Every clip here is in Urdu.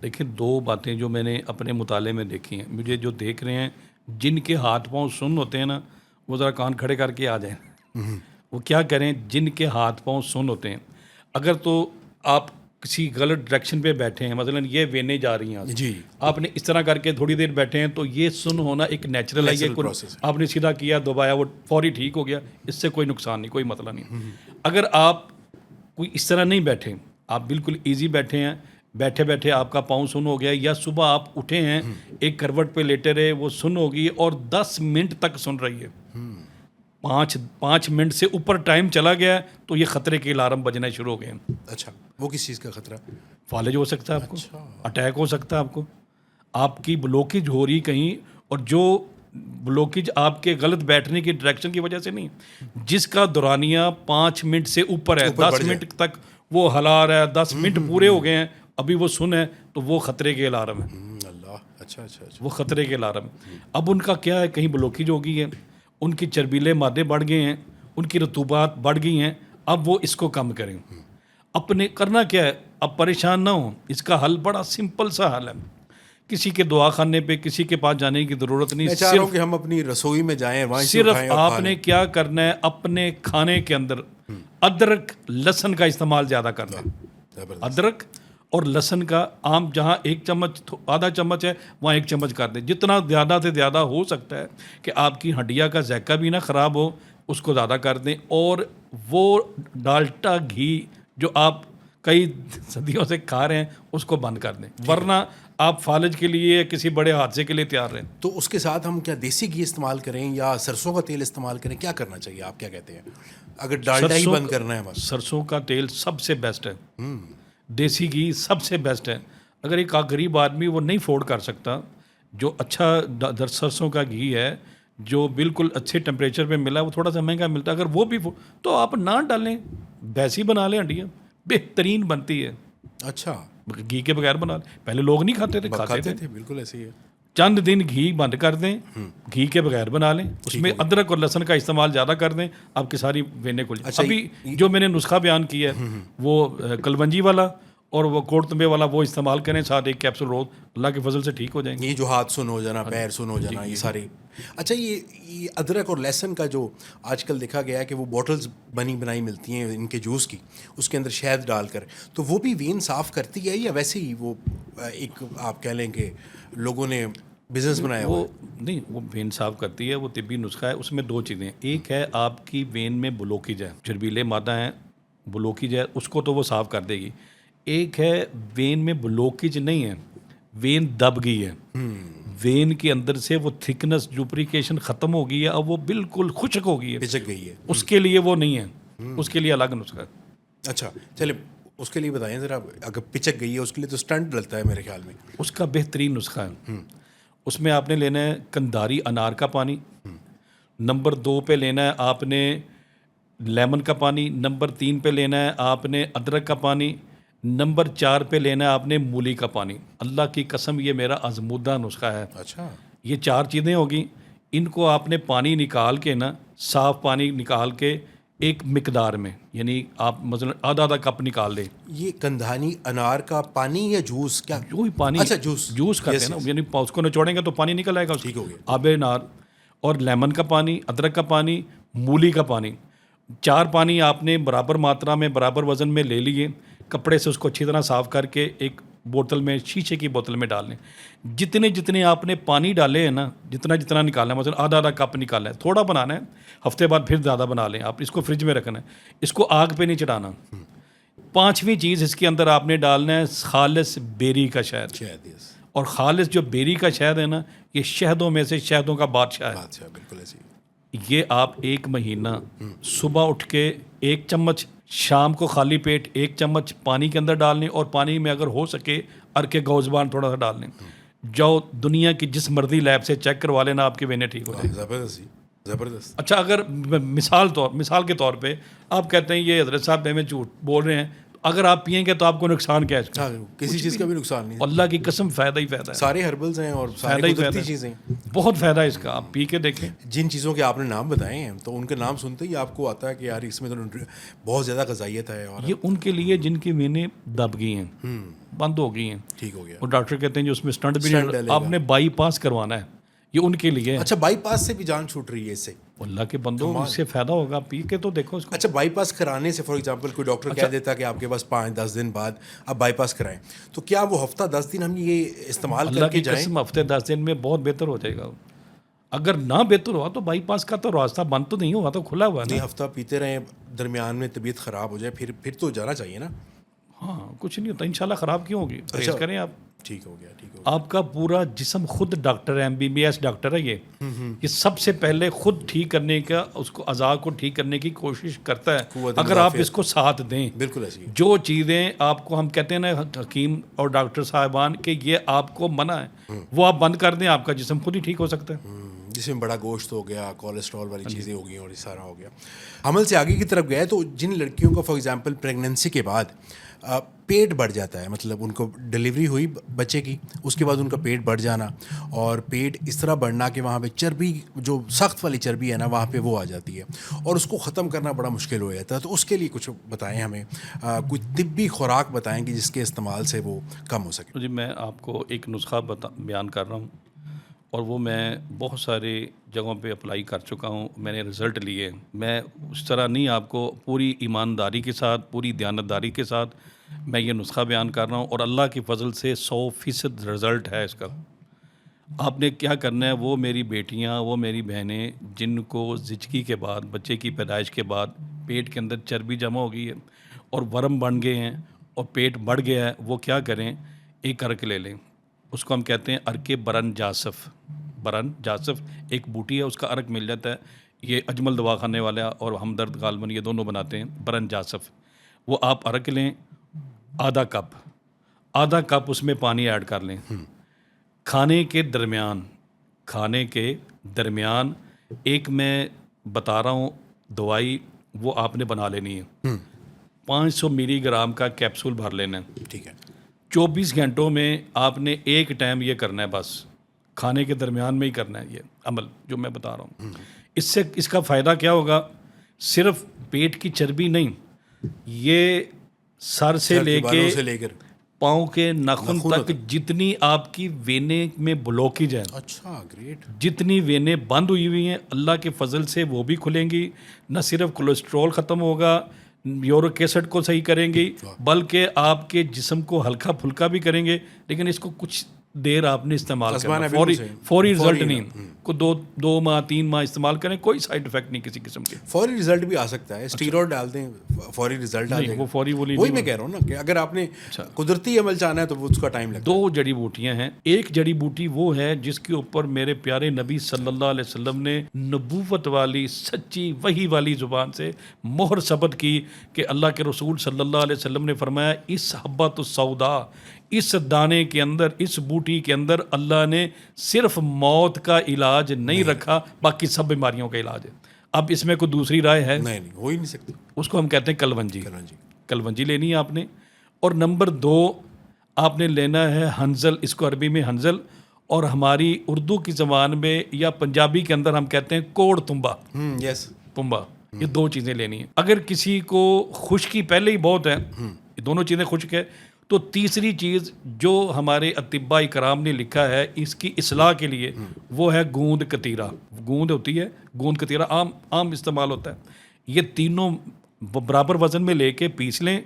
دیکھیں دو باتیں جو میں نے اپنے مطالعے میں دیکھی ہیں، مجھے جو دیکھ رہے ہیں جن کے ہاتھ پاؤں سن ہوتے ہیں نا وہ ذرا کان کھڑے کر کے آ جائیں. وہ کیا کریں جن کے ہاتھ پاؤں سن ہوتے ہیں. اگر تو آپ کسی غلط ڈائریکشن پہ بیٹھے ہیں، مثلا یہ وینیں جا رہی ہیں جی، آپ نے اس طرح کر کے تھوڑی دیر بیٹھے ہیں تو یہ سن ہونا ایک نیچرل ہے. یہ پروسیس ہے. آپ نے سیدھا کیا دبایا وہ فوری ٹھیک ہو گیا، اس سے کوئی نقصان نہیں، کوئی مسئلہ نہیں. اگر آپ کوئی اس طرح نہیں بیٹھے، آپ بالکل ایزی بیٹھے ہیں، بیٹھے بیٹھے آپ کا پاؤں سن ہو گیا، یا صبح آپ اٹھے ہیں ایک کروٹ پہ لیٹے رہے وہ سن ہوگی اور 10 منٹ تک سن رہی ہے، 5 منٹ سے اوپر ٹائم چلا گیا تو یہ خطرے کے الارم بجنا شروع ہو گئے ہیں. اچھا، وہ کس چیز کا خطرہ؟ فالج ہو سکتا ہے آپ کو، اٹیک ہو سکتا ہے آپ کو، آپ کی بلوکیج ہو رہی کہیں، اور جو بلوکیج آپ کے غلط بیٹھنے کی ڈائریکشن کی وجہ سے نہیں، جس کا دورانیہ 5 منٹ سے اوپر ہے، 10 منٹ تک وہ ہلا رہا ہے، 10 منٹ پورے ہو گئے ہیں ابھی وہ سن ہے، تو وہ خطرے کے الارم ہے. اللہ، اچھا، وہ خطرے کے الارم. اب ان کا کیا ہے، کہیں بلوکیج ہو گئی ہے، ان کی چربیلے مادے بڑھ گئے ہیں، ان کی رطوبات بڑھ گئی ہیں، اب وہ اس کو کم کریں. اپنے کرنا کیا ہے، اب پریشان نہ ہوں، اس کا حل بڑا سمپل سا حل ہے. کسی کے دعا خانے پہ کسی کے پاس جانے کی ضرورت نہیں. میں چاہ رہا ہوں کہ ہم اپنی رسوئی میں جائیں، وہاں سے صرف اٹھائیں اور آپ نے کیا کرنا ہے، اپنے کھانے کے اندر ادرک لہسن کا استعمال زیادہ کرنا ہے. ادرک اور لہسن کا عام جہاں 1 چمچ آدھا چمچ ہے وہاں 1 چمچ کر دیں. جتنا زیادہ سے زیادہ ہو سکتا ہے کہ آپ کی ہڈیا کا ذائقہ بھی نہ خراب ہو، اس کو زیادہ کر دیں. اور وہ ڈالٹا گھی جو آپ کئی صدیوں سے کھا رہے ہیں اس کو بند کر دیں، ورنہ آپ فالج کے لیے کسی بڑے حادثے کے لیے تیار رہیں. تو اس کے ساتھ ہم کیا دیسی گھی استعمال کریں یا سرسوں کا تیل استعمال کریں؟ کیا کرنا چاہیے، آپ کیا کہتے ہیں، اگر ڈالڈا ہی بند کرنا ہے بس؟ سرسوں کا تیل سب سے بیسٹ ہے، دیسی گھی سب سے بیسٹ ہے. اگر ایک غریب آدمی وہ نہیں افورڈ کر سکتا، جو اچھا سرسوں کا گھی ہے جو بالکل اچھے ٹیمپریچر پہ ملا، وہ تھوڑا سا مہنگا ملتا ہے، اگر وہ بھی تو آپ نہ ڈالیں، ویسی بنا لیں ہڈیاں، بہترین بنتی ہے. اچھا، گھی کے بغیر بنا لیں. پہلے لوگ نہیں کھاتے تھے، کھاتے تھے. بالکل ایسے ہی ہے. چند دن گھی بند کر دیں، گھی کے بغیر بنا لیں، اس میں ادرک اور لہسن کا استعمال زیادہ کر دیں، آپ کی ساری وینیں کھل جائیں. ابھی جو میں نے نسخہ بیان کیا ہے وہ کلونجی والا اور وہ کوڑ تنبے والا وہ استعمال کریں، ساتھ 1 کیپسول روز، اللہ کے فضل سے ٹھیک ہو جائیں گے. یہ جو ہاتھ سن ہو جانا، پیر سن ہو جانا، یہ سارے. اچھا، یہ ادرک اور لہسن کا جو آج کل دیکھا گیا ہے کہ وہ بوٹلز بنائی ملتی ہیں ان کے جوس کی، اس کے اندر شہد ڈال کر، تو وہ بھی وین صاف کرتی ہے یا ویسے ہی وہ ایک آپ کہہ لیں کہ لوگوں نے بزنس بنایا ہوا؟ وہ نہیں، وہ وین صاف کرتی ہے، وہ طبی نسخہ ہے. اس میں 2 چیزیں ہیں، ایک ہے آپ کی وین میں بلوکیج ہے، چربیلے مادہ ہیں، بلوکیج ہے، اس کو تو وہ صاف کر دے گی. ایک ہے وین میں بلوکیج نہیں ہے، وین دب گئی ہے، وین کے اندر سے وہ تھکنس ڈپلیکیشن ختم ہو گئی ہے، اب وہ بالکل خشک ہو گئی ہے، پچک گئی ہے. اس کے لیے وہ نہیں ہے، اس کے لیے الگ نسخہ ہے. اچھا، چلے اس کے لیے بتائیں ذرا. اگر پچک گئی ہے اس کے لیے تو اسٹنٹ ڈلتا ہے میرے خیال میں. اس کا بہترین نسخہ ہے. اس میں آپ نے لینا ہے کنداری انار کا پانی، نمبر 2 پہ لینا ہے آپ نے لیمن کا پانی، نمبر 3 پہ لینا ہے آپ نے ادرک کا پانی، نمبر 4 پہ لینا ہے آپ نے مولی کا پانی. اللہ کی قسم یہ میرا آزمودہ نسخہ ہے. اچھا، یہ 4 چیزیں ہوگی، ان کو آپ نے پانی نکال کے نا، صاف پانی نکال کے ایک مقدار میں، یعنی آپ مثلا آدھا کپ نکال دیں. یہ کندھانی انار کا پانی یا جوس؟ کیا وہی پانی، اچھا جوس کرتے ہیں نا، یعنی اس کو نچوڑیں گے تو پانی نکل آئے گا. ٹھیک ہو گیا. آب انار اور لیمن کا پانی، ادرک کا پانی، مولی کا پانی، 4 پانی آپ نے برابر ماترا میں برابر وزن میں لے لیے. کپڑے سے اس کو اچھی طرح صاف کر کے ایک بوتل میں، شیشے کی بوتل میں ڈال لیں. جتنے آپ نے پانی ڈالے ہیں نا، جتنا نکالنا ہے، مثلا آدھا کپ نکالنا ہے، تھوڑا بنانا ہے، ہفتے بعد پھر زیادہ بنا لیں آپ. اس کو فریج میں رکھنا ہے، اس کو آگ پہ نہیں چڑھانا. 5ویں چیز اس کے اندر آپ نے ڈالنا ہے خالص بیری کا شہد. اور خالص جو بیری کا شہد ہے نا، یہ شہدوں میں سے شہدوں کا بادشاہ ہے. بالکل ایسی. یہ آپ 1 مہینہ صبح اٹھ کے 1 چمچ، شام کو خالی پیٹ 1 چمچ پانی کے اندر ڈال لیں، اور پانی میں اگر ہو سکے ارکے گوزبان تھوڑا سا ڈال لیں. جو دنیا کی جس مرضی لیب سے چیک کروا لینا، آپ کی وینیں ٹھیک ہو جائیں. زبردست. اچھا، اگر مثال کے طور پہ آپ کہتے ہیں یہ حضرت صاحب میں جھوٹ بول رہے ہیں، تو اگر آپ پئیں گے تو آپ کو نقصان کیا ہے اس کا؟ ہاں، کسی چیز کا بھی نقصان نہیں، اللہ کی قسم فائدہ ہی فائدہ ہے، سارے ہربلز ہیں اور فائدہ ساری ہی قدرتی فائدہ ہے، چیزیں. بہت فائدہ ہے اس کا، آپ پی کے دیکھیں. جن چیزوں کے آپ نے نام بتائے ہیں تو ان کے نام سنتے ہی آپ کو آتا ہے کہ یار اس میں تو بہت زیادہ غذائیت ہے. اور یہ ان کے لیے جن کی وینیں دب گئی ہیں، بند ہو گئی ہیں، ٹھیک ہو گیا. اور ڈاکٹر کہتے ہیں جو اس میں اسٹنٹ بھی اسٹنٹ نہیں، ڈلے گا. آپ نے بائی پاس کروانا ہے، یہ ان کے لیے ہے. اچھا، بائی پاس سے بھی جان چھوٹ رہی ہے اس سے؟ اللہ کے بندوں، اس سے فائدہ ہوگا، پی کے تو دیکھو اس کو. اچھا، بائی پاس کرانے سے فار ایگزامپل کوئی ڈاکٹر کہہ دیتا کہ آپ کے پاس 5-10 دن بعد آپ بائی پاس کرائیں، تو کیا وہ ہفتہ 10 دن ہم یہ استعمال اللہ کر کی کے جائیں؟ قسم ہفتے 10 دن میں بہت بہتر ہو جائے گا. اگر نہ بہتر ہوا تو بائی پاس کا تو راستہ بند تو نہیں ہوا، تو کھلا ہوا ہے نہیں، نا. ہفتہ پیتے رہیں، درمیان میں طبیعت خراب ہو جائے پھر تو جانا چاہیے نا. ہاں، کچھ نہیں ہوتا انشاءاللہ. خراب کیوں ہوگی؟ پرہیز کریں آپ. ٹھیک ہو گیا، ٹھیک ہو گیا. آپ کا پورا جسم خود ڈاکٹر ہے، MBBS ڈاکٹر ہے یہ سب سے پہلے خود ٹھیک کرنے کا، اس کو اعضاء کو ٹھیک کرنے کی کوشش کرتا ہے اگر آپ اس کو ساتھ دیں. بالکل ایسی ہے. جو چیزیں آپ کو ہم کہتے ہیں نا حکیم اور ڈاکٹر صاحبان کہ یہ آپ کو منع ہے، وہ آپ بند کر دیں، آپ کا جسم خود ہی ٹھیک ہو سکتا ہے. جس میں بڑا گوشت ہو گیا، کولیسٹرول والی چیزیں ہو گئی اور یہ سارا ہو گیا. حمل سے آگے کی طرف گئے تو جن لڑکیوں کا فار ایگزامپل پریگننسی کے بعد پیٹ بڑھ جاتا ہے، مطلب ان کو ڈلیوری ہوئی بچے کی، اس کے بعد ان کا پیٹ بڑھ جانا، اور پیٹ اس طرح بڑھنا کہ وہاں پہ چربی، جو سخت والی چربی ہے نا، وہاں پہ وہ آ جاتی ہے اور اس کو ختم کرنا بڑا مشکل ہو جاتا ہے. تو اس کے لیے کچھ بتائیں ہمیں، کوئی طبی خوراک بتائیں کہ جس کے استعمال سے وہ کم ہو سکے. جی، میں آپ کو ایک نسخہ بیان کر رہا ہوں، اور وہ میں بہت ساری جگہوں پہ اپلائی کر چکا ہوں، میں نے رزلٹ لیے. میں اس طرح نہیں، آپ کو پوری ایمانداری کے ساتھ، پوری دیانتداری کے ساتھ میں یہ نسخہ بیان کر رہا ہوں، اور اللہ کی فضل سے 100% رزلٹ ہے اس کا. آپ نے کیا کرنا ہے، وہ میری بیٹیاں، وہ میری بہنیں جن کو زچگی کے بعد، بچے کی پیدائش کے بعد پیٹ کے اندر چربی جمع ہو گئی ہے اور ورم بن گئے ہیں اور پیٹ بڑھ گیا ہے، وہ کیا کریں، ایک عرق لے لیں. اس کو ہم کہتے ہیں عرق برن جاسف. برن جاسف ایک بوٹی ہے، اس کا عرق مل جاتا ہے. یہ اجمل دواخانے والا اور ہمدرد غالباً یہ دونوں بناتے ہیں برن جاسف. وہ آپ عرق لیں، آدھا کپ اس میں پانی ایڈ کر لیں. کھانے کے درمیان ایک میں بتا رہا ہوں دوائی، وہ آپ نے بنا لینی ہے. 500 ملی گرام کا کیپسول بھر لینا ہے. ٹھیک ہے. 24 گھنٹوں میں آپ نے ایک ٹائم یہ کرنا ہے، بس کھانے کے درمیان میں ہی کرنا ہے یہ عمل جو میں بتا رہا ہوں. اس کا فائدہ کیا ہوگا؟ صرف پیٹ کی چربی نہیں، یہ سر سے لے کے پاؤں کے ناخن تک جتنی آپ کی وینے میں بلوکیج ہے، اچھا، گریٹ، جتنی وینے بند ہوئی ہیں، اللہ کے فضل سے وہ بھی کھلیں گی. نہ صرف کولیسٹرول ختم ہوگا، یورک ایسڈ کو صحیح کریں گی، بلکہ آپ کے جسم کو ہلکا پھلکا بھی کریں گے. لیکن اس کو کچھ دیر آپ نے استعمال کرنا، فوری رزلٹ نہیں کو 2 ماہ 3 ماہ استعمال کریں، کوئی سائیڈ افیکٹ نہیں کسی قسم کے. فوری رزلٹ بھی آ سکتا ہے، اسٹیرائڈ ڈال دیں فوری رزلٹ آ جائے گا. وہ فوری وہی میں کہہ رہا ہوں نا کہ اگر آپ نے قدرتی عمل چاہنا ہے تو وہ اس کا ٹائم لگتا ہے. 2 جڑی بوٹیاں ہیں. ایک جڑی بوٹی وہ ہے جس کے اوپر میرے پیارے نبی صلی اللہ علیہ وسلم نے نبوت والی سچی وحی والی زبان سے مہر ثبت کی کہ اللہ کے رسول صلی اللہ علیہ وسلم نے فرمایا، اس حبۃ السودا، اس دانے کے اندر، اس بوٹی کے اندر اللہ نے صرف موت کا علاج نہیں رکھا، باقی سب بیماریوں کا علاج ہے. اب اس میں کوئی دوسری رائے ہے؟ نہیں، ہو ہی نہیں سکتی. اس کو ہم کہتے ہیں کلونجی لینی ہے آپ نے. اور نمبر 2 آپ نے لینا ہے ہنزل، اس کو عربی میں ہنزل، اور ہماری اردو کی زبان میں یا پنجابی کے اندر ہم کہتے ہیں کوڑ تمبا. یس، تمبا. یہ 2 چیزیں لینی ہیں. اگر کسی کو خشکی پہلے ہی بہت ہے، یہ دونوں چیزیں خشک ہے، تو تیسری چیز جو ہمارے اطباء کرام نے لکھا ہے اس کی اصلاح کے لیے، وہ ہے گوند کتیرا. گوند ہوتی ہے، گوند کتیرا عام استعمال ہوتا ہے. یہ تینوں برابر وزن میں لے کے پیس لیں.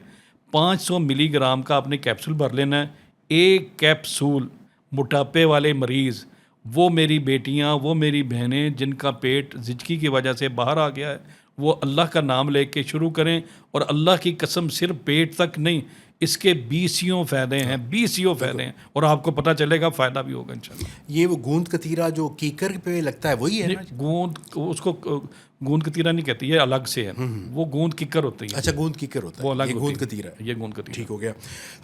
500 ملی گرام کا آپ نے کیپسول بھر لینا ہے. ایک کیپسول موٹاپے والے مریض، وہ میری بیٹیاں، وہ میری بہنیں جن کا پیٹ زچگی کی وجہ سے باہر آ گیا ہے، وہ اللہ کا نام لے کے شروع کریں. اور اللہ کی قسم صرف پیٹ تک نہیں، اس کے 20 فائدے ہیں، 20 فائدے ہیں، اور آپ کو پتہ چلے گا، فائدہ بھی ہوگا انشاءاللہ. یہ وہ گوند کتیرا جو کیکر پہ لگتا ہے وہی ہے نا؟ گوند، اس کو گوند کتیرا نہیں کہتی، یہ الگ سے ہے. وہ گوند کیکر ہوتی ہے. اچھا، گوند کیکر ہوتا ہے، وہ الگ یہ گوند کتیرا ہے. یہ گوند کتیرا. ٹھیک ہو گیا.